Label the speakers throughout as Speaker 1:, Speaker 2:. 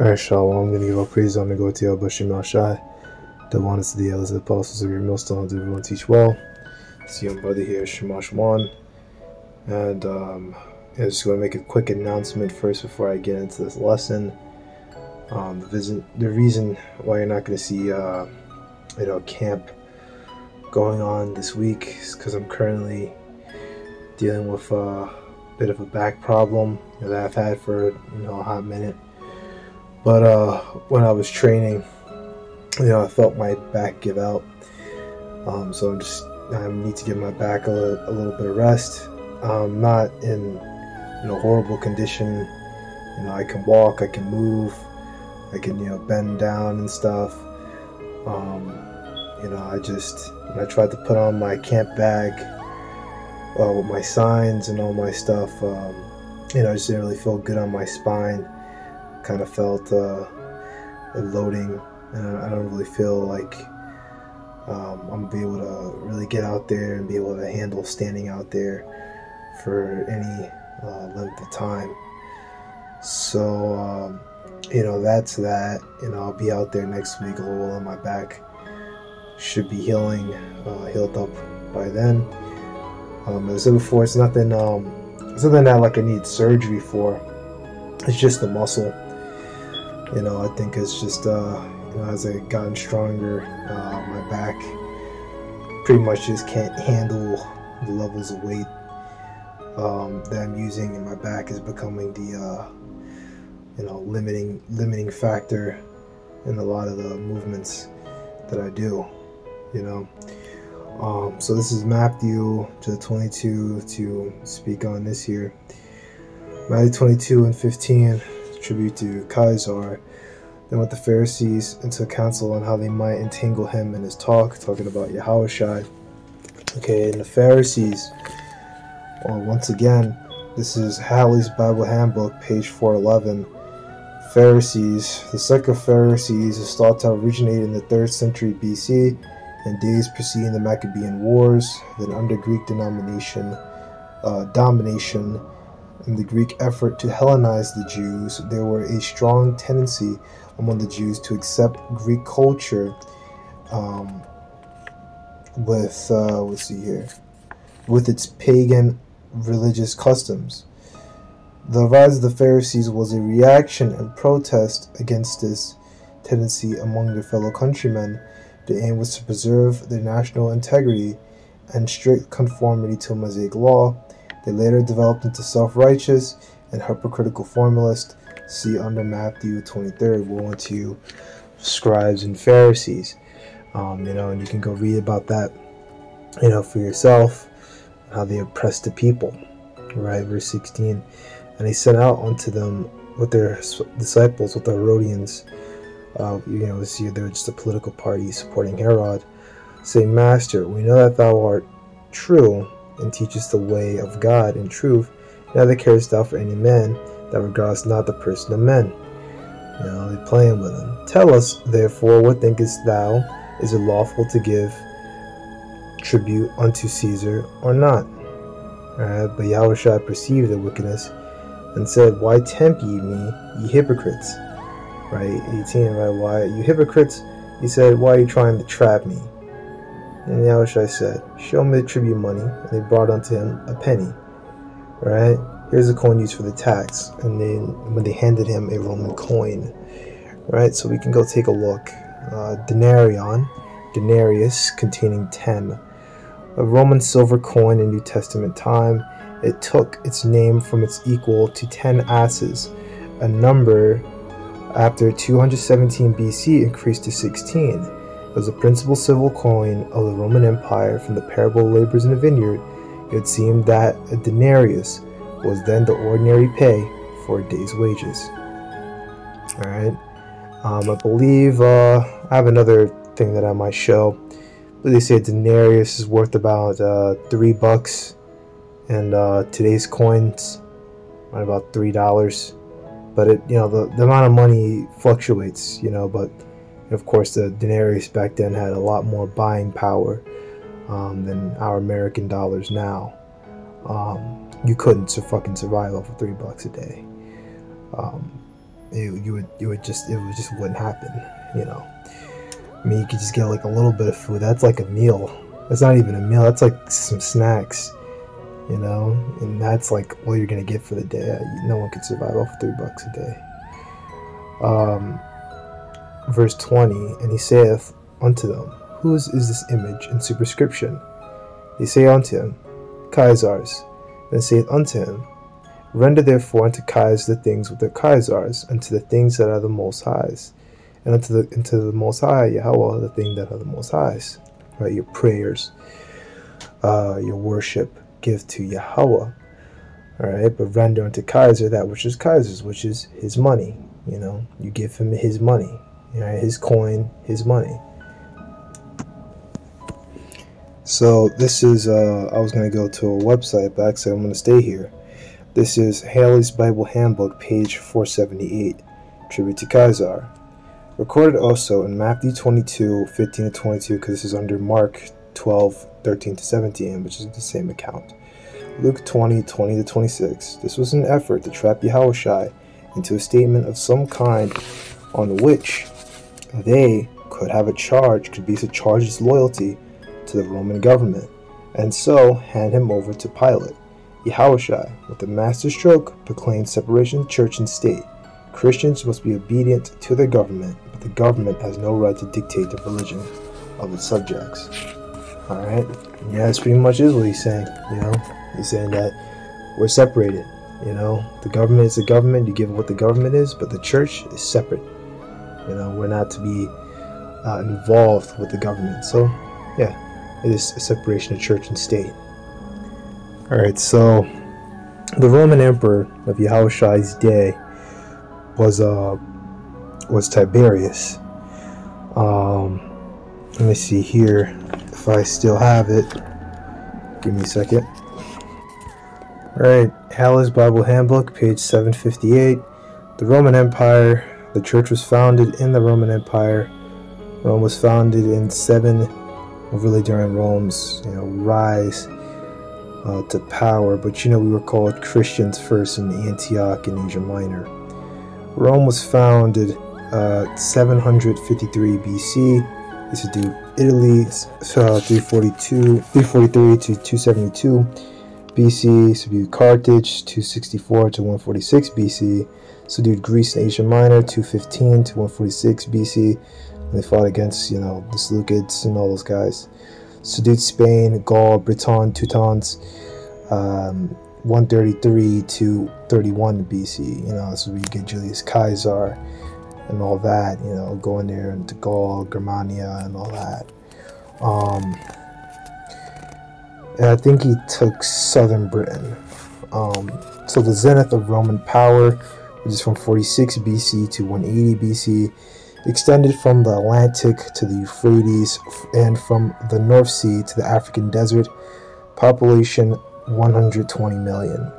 Speaker 1: Alright, Shalom. I'm going to give all praise on the go to Yahawashi, the one is the elders of the apostles of your millstones, everyone teach well. See your brother here, Shamash One. And I just want to make a quick announcement first before I get into this lesson. The reason why you're not going to see camp going on this week is because I'm currently dealing with a bit of a back problem that I've had for a hot minute. But when I was training, I felt my back give out. So I need to give my back a little bit of rest. I'm not in horrible condition. I can walk, I can move, I can bend down and stuff. When I tried to put on my camp bag with my signs and all my stuff, I just didn't really feel good on my spine. Kind of felt loading, and I don't really feel like I'm gonna be able to really get out there and be able to handle standing out there for any length of time. So that's that. I'll be out there next week. A little on my back should be healed up by then. As I said before, it's nothing that like I need surgery for. It's just the muscle. I think it's just, as I've gotten stronger, my back pretty much just can't handle the levels of weight that I'm using, and my back is becoming the, limiting factor in a lot of the movements that I do, So this is Matthew chapter 22 to speak on this here. Matthew 22 and 15. Tribute to Caesar. Then with the Pharisees into counsel on how they might entangle him in his talking about Yahawashi. Okay, and the Pharisees, once again, this is Halley's Bible Handbook, page 411. Pharisees. The sect of Pharisees is thought to have originated in the 3rd century BC, in days preceding the Maccabean Wars. Then under Greek domination, in the Greek effort to Hellenize the Jews, there were a strong tendency among the Jews to accept Greek culture with its pagan religious customs. The rise of the Pharisees was a reaction and protest against this tendency among their fellow countrymen. The aim was to preserve their national integrity and strict conformity to Mosaic law. They later developed into self-righteous and hypocritical formalists. See under Matthew 23, we're going to scribes and Pharisees. And you can go read about that, for yourself, how they oppressed the people. Right, verse 16. And they sent out unto them with their disciples, with the Herodians. See, they're just a political party supporting Herod. Saying, Master, we know that thou art true, and teachest the way of God in truth, neither carest thou for any man, that regardest not the person of men. They're playing with him. Tell us, therefore, what thinkest thou? Is it lawful to give tribute unto Caesar or not? But Yahawashi perceived their wickedness, and said, Why tempt ye me, ye hypocrites? Right, 18, right, why, you hypocrites? He said, Why are you trying to trap me? And Yahawashi said, Show me the tribute money. And they brought unto him a penny. Right? Here's a coin used for the tax. And then when they handed him a Roman coin. Right? So we can go take a look. Denarius, containing 10. A Roman silver coin in New Testament time. It took its name from its equal to 10 asses. A number after 217 BC increased to 16. It was the principal silver coin of the Roman Empire. From the parable of laborers in the vineyard, it seemed that a denarius was then the ordinary pay for a day's wages. Alright, I believe I have another thing that I might show, but they say a denarius is worth about $3, and today's coins are about $3. But it, the amount of money fluctuates, but of course, the denarius back then had a lot more buying power than our American dollars now. You couldn't fucking survive off of $3 a day. it would just wouldn't happen, you know. I mean, you could just get like a little bit of food. That's like a meal. That's not even a meal. That's like some snacks, you know. And that's like all you're gonna get for the day. No one could survive off $3 a day. Verse 20, and he saith unto them, whose is this image and superscription? They say unto him, Caesar's. And saith unto him, render therefore unto Caesar the things which are Caesar's, and to the things that are the Most High's, and unto the Most High, Yahweh, the thing that are the Most High's. Right, your prayers, your worship, give to Yahweh. Alright, but render unto Caesar that which is Caesar's, which is his money. You know, you give him his money, right, his coin, his money. So this is, I was going to go to a website, but actually I'm going to stay here. This is Haley's Bible Handbook, page 478, Tribute to Caesar. Recorded also in Matthew 22, 15 to 22, because this is under Mark 12, 13 to 17, which is the same account. Luke 20, 20 to 26. This was an effort to trap Yahawashi into a statement of some kind on which they could have a charge, could be to charge his loyalty to the Roman government, and so hand him over to Pilate. Yahawashi, with the master stroke, proclaimed separation of church and state. Christians must be obedient to their government, but the government has no right to dictate the religion of its subjects. Alright? Yeah, that's pretty much is what he's saying, you know? He's saying that we're separated, you know? The government is the government, you give it what the government is, but the church is separate. You know, we're not to be involved with the government. So, yeah, it is a separation of church and state. Alright, so the Roman emperor of Yahawashi's day was Tiberius. Let me see here if I still have it. Give me a second. Alright, Halle's Bible Handbook, page 758. The Roman Empire. The church was founded in the Roman Empire. Rome was founded in 7, really during Rome's rise to power. But we were called Christians first in Antioch in Asia Minor. Rome was founded 753 BC. This would do Italy 343 to 272 BC. Subdued Carthage 264 to 146 BC. Subdued Greece and Asia Minor 215 to 146 BC. And they fought against the Seleucids and all those guys. Subdued Spain, Gaul, Britain, Teutons 133 to 31 BC. This is where you get Julius Caesar and all that, going there into Gaul, Germania and all that. And I think he took southern Britain. So the zenith of Roman power, which is from 46 BC to 180 BC, extended from the Atlantic to the Euphrates and from the North Sea to the African desert. Population 120 million.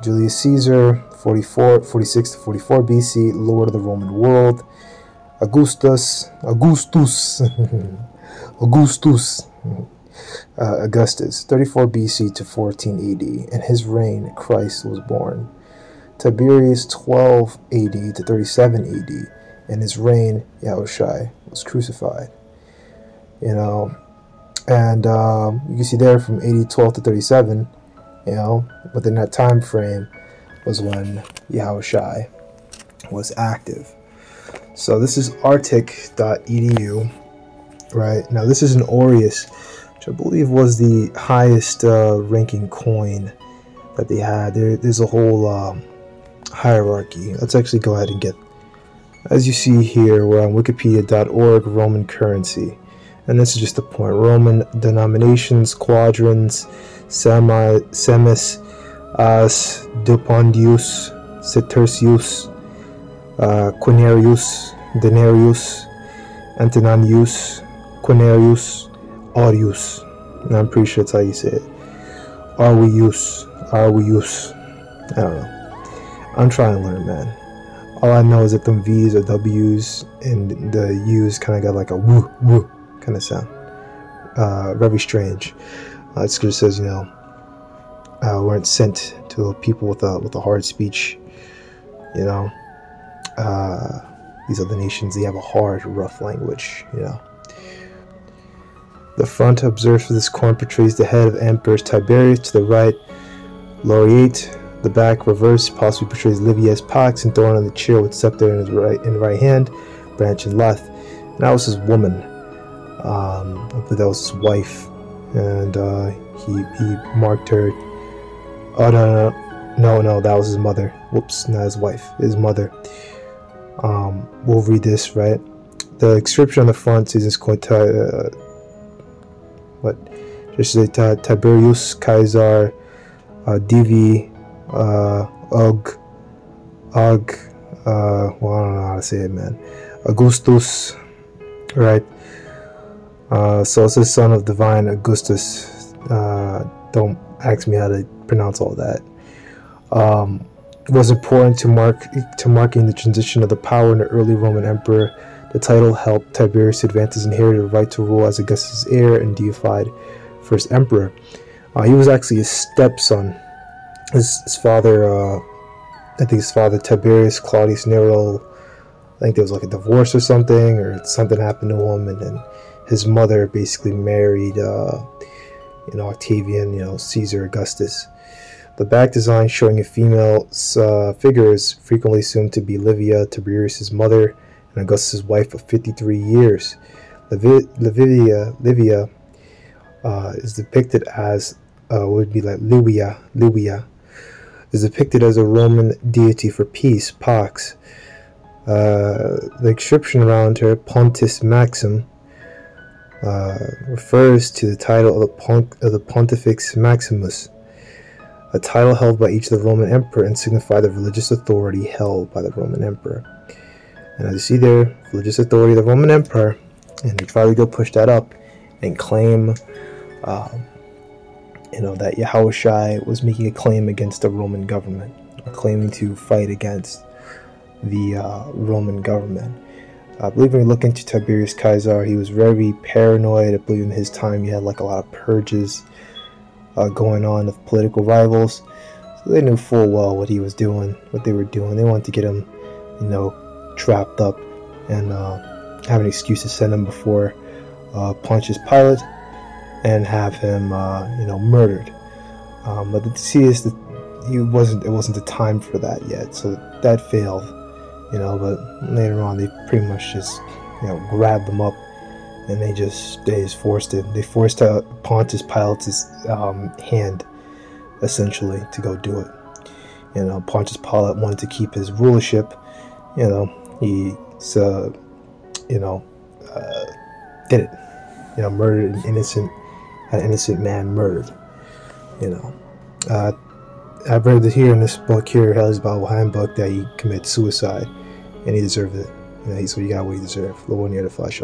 Speaker 1: Julius Caesar, 46 to 44 BC, Lord of the Roman world. Augustus, Augustus, 34 BC to 14 AD. In his reign, Christ was born. Tiberius, 12 AD to 37 AD. In his reign, Yahawashi was crucified. And you can see there from AD 12 to 37, within that time frame was when Yahawashi was active. So this is arctic.edu, right? Now this is an aureus, which I believe was the highest ranking coin that they had. There's a whole hierarchy. Let's actually go ahead and get, as you see here, we're on wikipedia.org, Roman currency. And this is just the point. Roman denominations, quadrans, semis, as, dupondius, setercius, quinarius, denarius, antinanius, quinarius, aureus. And I'm pretty sure that's how you say it. Arweus. I don't know. I'm trying to learn, man. All I know is that them V's or W's and the U's kind of got like a woo woo kind of sound. Very strange. It just says, weren't sent to people with a hard speech, these other nations, they have a hard, rough language, you know. The front observed for this coin portrays the head of Emperor Tiberius to the right, laureate. The back, reversed, possibly portrays Livius Pax and thrown on the chair with scepter in his right hand, branch in left. And that was his woman. I believe that was his wife, and he marked her. Oh no, that was his mother. Whoops, not his wife, his mother. We'll read this, right? The inscription on the front says this coin. Just say Tiberius Caesar Divi well, I don't know how to say it, man. Augustus, right? So it's the son of divine Augustus. Don't ask me how to pronounce all that. Was important to marking the transition of the power in the early Roman emperor. The title helped Tiberius advance his inherited right to rule as Augustus' heir and deified first emperor. He was actually his stepson. His father, I think his father Tiberius Claudius Nero, I think there was like a divorce or something happened to him, and then his mother basically married, Octavian, Caesar Augustus. The back design showing a female figure is frequently assumed to be Livia, Tiberius' mother, and Augustus' wife of 53 years. Livia is depicted as would be like Livia is depicted as a Roman deity for peace, Pax. The inscription around her, Pontis Maxim, refers to the title of the Pontifex Maximus, a title held by each of the Roman emperor and signify the religious authority held by the Roman emperor. And as you see there, religious authority of the Roman emperor, and they try to go push that up and claim that Yahawashi was making a claim against the Roman government, claiming to fight against the Roman government. I believe when you look into Tiberius Caesar, he was very paranoid. I believe in his time you had like a lot of purges going on of political rivals. So they knew full well what he was doing, what they were doing. They wanted to get him, trapped up and have an excuse to send him before Pontius Pilate and have him, murdered. But the see is that it wasn't the time for that yet, so that failed. But later on they pretty much just, grabbed them up, and they just forced it. They forced Pontius Pilate's hand, essentially, to go do it. Pontius Pilate wanted to keep his rulership. He did it. Murdered an innocent man murdered. I've read it here in this book here, Hell's Bible Handbook, that he committed suicide, and he deserved it. So you got what you deserve. Lord, near the flesh.